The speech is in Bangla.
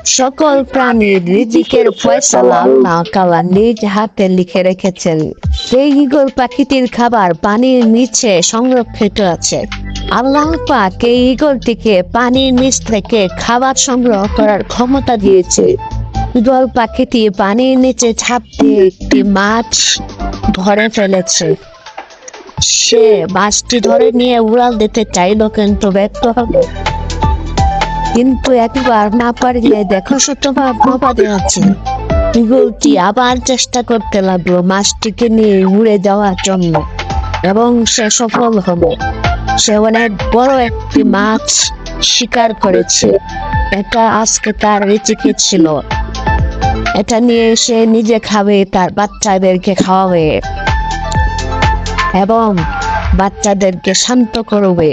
সকল প্রাণীর রিজিকের ফয়সালা আল্লাহ তাআলা নিজ হাতে লিখে রেখেছেন। এই ঈগল পাখিটির খাবার পানির নিচে সংরক্ষিত আছে। আল্লাহ পাক এই ঈগলটিকে পানির নিচ থেকে খাবার সংগ্রহ করার ক্ষমতা দিয়েছে। ঈগল পাখিটি পানির নিচে ঝাঁপ দিয়ে একটি মাছ ধরে ফেলেছে। সে মাছটি ধরে নিয়ে উড়াল দিতে চাইল, কিন্তু ব্যর্থ হলো। কিন্তু একবার না পারলে দেখো শতভাগ প্রবাদে আছে। ঈগলটি আবার চেষ্টা করতে লাগলো মাছটিকে নিয়ে উড়ে যাওয়ার জন্য, এবং সে সফল হলো। সে অনেক বড় একটি মাছ শিকার করেছে। এটা আজকে তার রিজিকে ছিল। এটা নিয়ে সে নিজে খাবে, তার বাচ্চাদেরকে খাওয়াবে এবং বাচ্চাদেরকে শান্ত করবে।